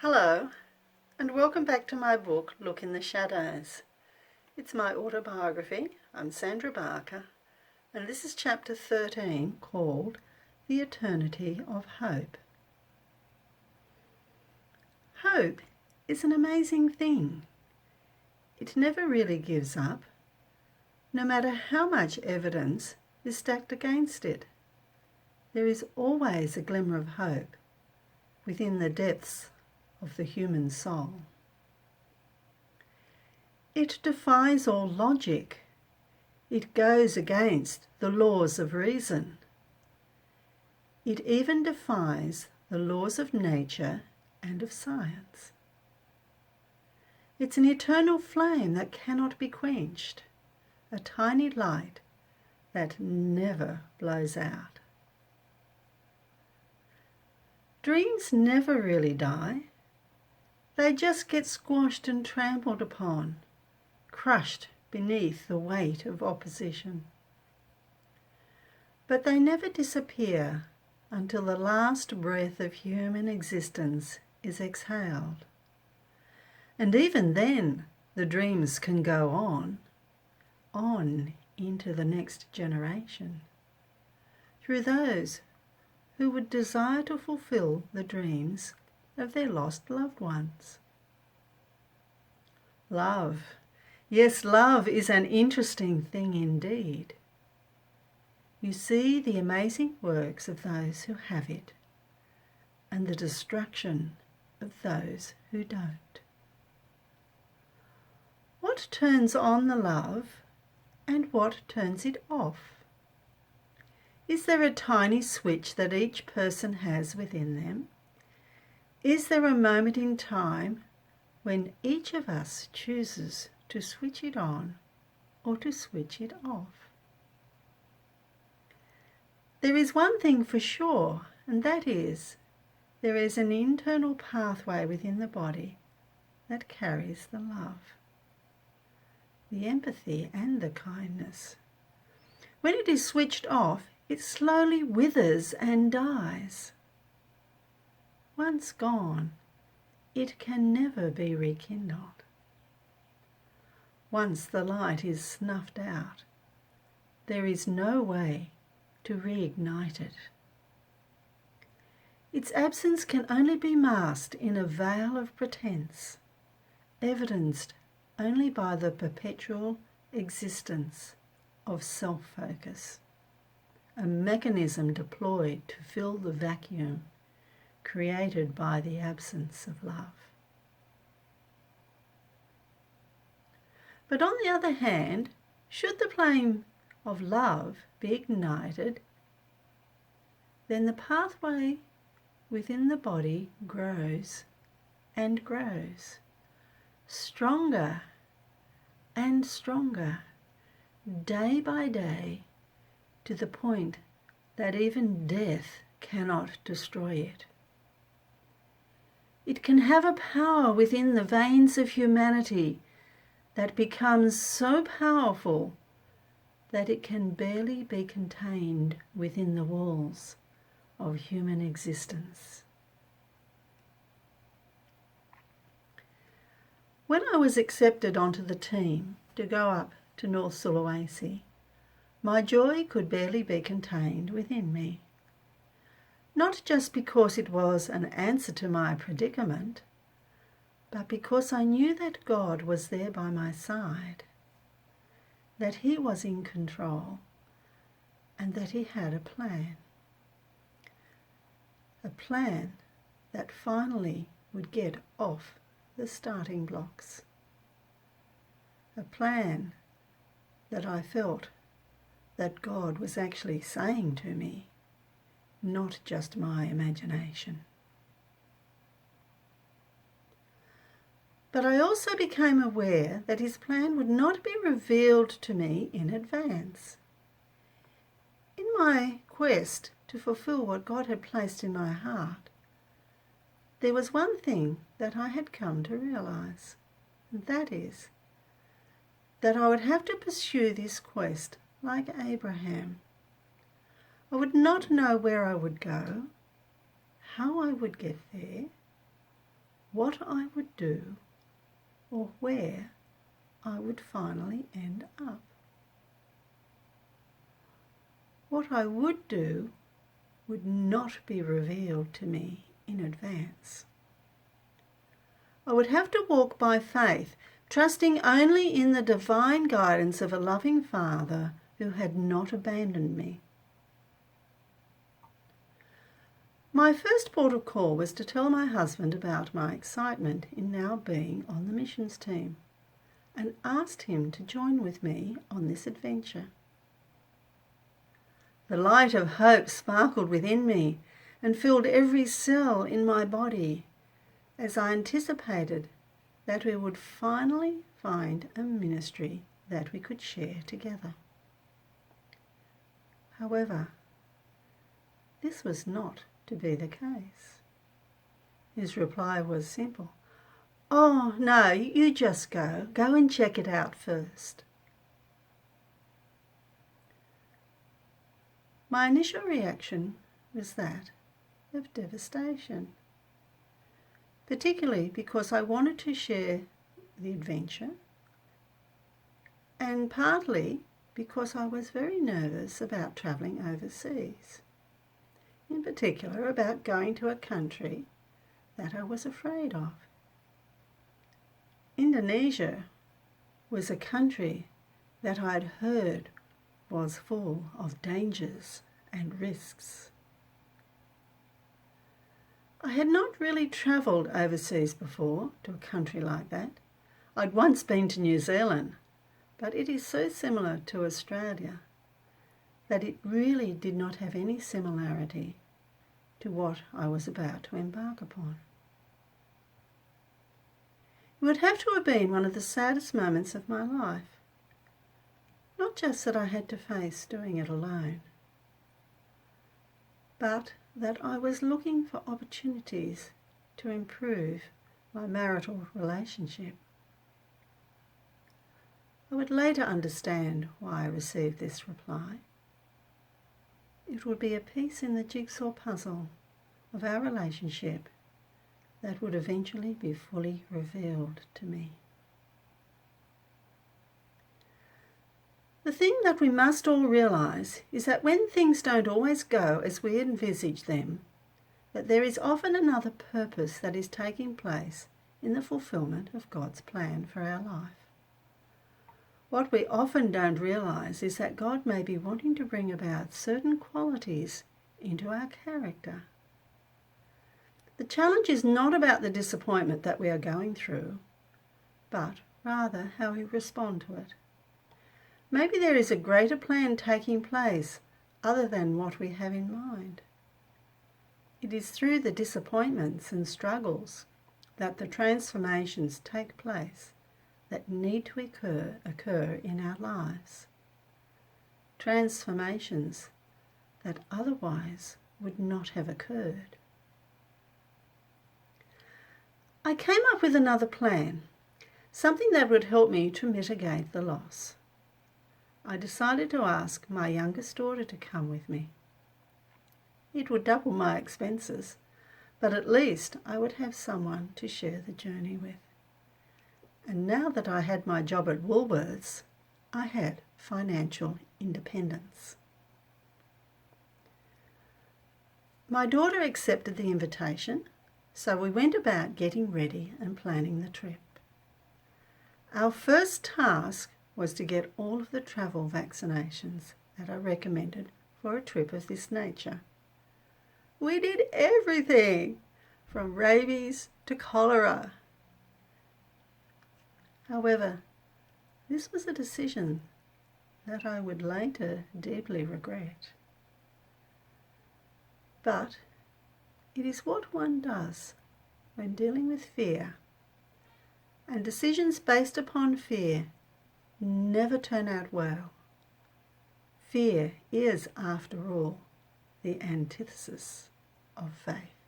Hello, and welcome back to my book, Look in the Shadows. It's my autobiography. I'm Sandra Barker, and this is chapter 13 called The Eternity of Hope. Hope is an amazing thing. It never really gives up, no matter how much evidence is stacked against it. There is always a glimmer of hope within the depths of the human soul. It defies all logic. It goes against the laws of reason. It even defies the laws of nature and of science. It's an eternal flame that cannot be quenched, a tiny light that never blows out. Dreams never really die. They just get squashed and trampled upon, crushed beneath the weight of opposition. But they never disappear until the last breath of human existence is exhaled. And even then, the dreams can go on into the next generation, through those who would desire to fulfill the dreams of their lost loved ones. Love. Yes, love is an interesting thing indeed. You see the amazing works of those who have it, and the destruction of those who don't. What turns on the love, and what turns it off? Is there a tiny switch that each person has within them? Is there a moment in time when each of us chooses to switch it on or to switch it off? There is one thing for sure, and that is there is an internal pathway within the body that carries the love, the empathy and the kindness. When it is switched off, it slowly withers and dies. Once gone, it can never be rekindled. Once the light is snuffed out, there is no way to reignite it. Its absence can only be masked in a veil of pretense, evidenced only by the perpetual existence of self-focus, a mechanism deployed to fill the vacuum created by the absence of love. But on the other hand, should the flame of love be ignited, then the pathway within the body grows and grows, stronger and stronger, day by day, to the point that even death cannot destroy it. It can have a power within the veins of humanity that becomes so powerful that it can barely be contained within the walls of human existence. When I was accepted onto the team to go up to North Sulawesi, my joy could barely be contained within me. Not just because it was an answer to my predicament, but because I knew that God was there by my side, that He was in control, and that He had a plan. A plan that finally would get off the starting blocks. A plan that I felt that God was actually saying to me, not just my imagination. But I also became aware that His plan would not be revealed to me in advance. In my quest to fulfill what God had placed in my heart, there was one thing that I had come to realize, and that is that I would have to pursue this quest like Abraham. I would not know where I would go, how I would get there, what I would do or where I would finally end up. What I would do would not be revealed to me in advance. I would have to walk by faith, trusting only in the divine guidance of a loving Father who had not abandoned me. My first port of call was to tell my husband about my excitement in now being on the missions team, and asked him to join with me on this adventure. The light of hope sparkled within me and filled every cell in my body as I anticipated that we would finally find a ministry that we could share together. However, this was not to be the case. His reply was simple. "Oh, no, you just go. Go and check it out first." My initial reaction was that of devastation, particularly because I wanted to share the adventure, and partly because I was very nervous about travelling overseas, in particular about going to a country that I was afraid of. Indonesia was a country that I'd heard was full of dangers and risks. I had not really travelled overseas before to a country like that. I'd once been to New Zealand, but it is so similar to Australia that it really did not have any similarity to what I was about to embark upon. It would have to have been one of the saddest moments of my life. Not just that I had to face doing it alone, but that I was looking for opportunities to improve my marital relationship. I would later understand why I received this reply. It would be a piece in the jigsaw puzzle of our relationship that would eventually be fully revealed to me. The thing that we must all realise is that when things don't always go as we envisage them, that there is often another purpose that is taking place in the fulfilment of God's plan for our life. What we often don't realise is that God may be wanting to bring about certain qualities into our character. The challenge is not about the disappointment that we are going through, but rather how we respond to it. Maybe there is a greater plan taking place other than what we have in mind. It is through the disappointments and struggles that the transformations take place that need to occur in our lives. Transformations that otherwise would not have occurred. I came up with another plan, something that would help me to mitigate the loss. I decided to ask my youngest daughter to come with me. It would double my expenses, but at least I would have someone to share the journey with. And now that I had my job at Woolworths, I had financial independence. My daughter accepted the invitation, so we went about getting ready and planning the trip. Our first task was to get all of the travel vaccinations that are recommended for a trip of this nature. We did everything, from rabies to cholera. However, this was a decision that I would later deeply regret. But it is what one does when dealing with fear, and decisions based upon fear never turn out well. Fear is, after all, the antithesis of faith.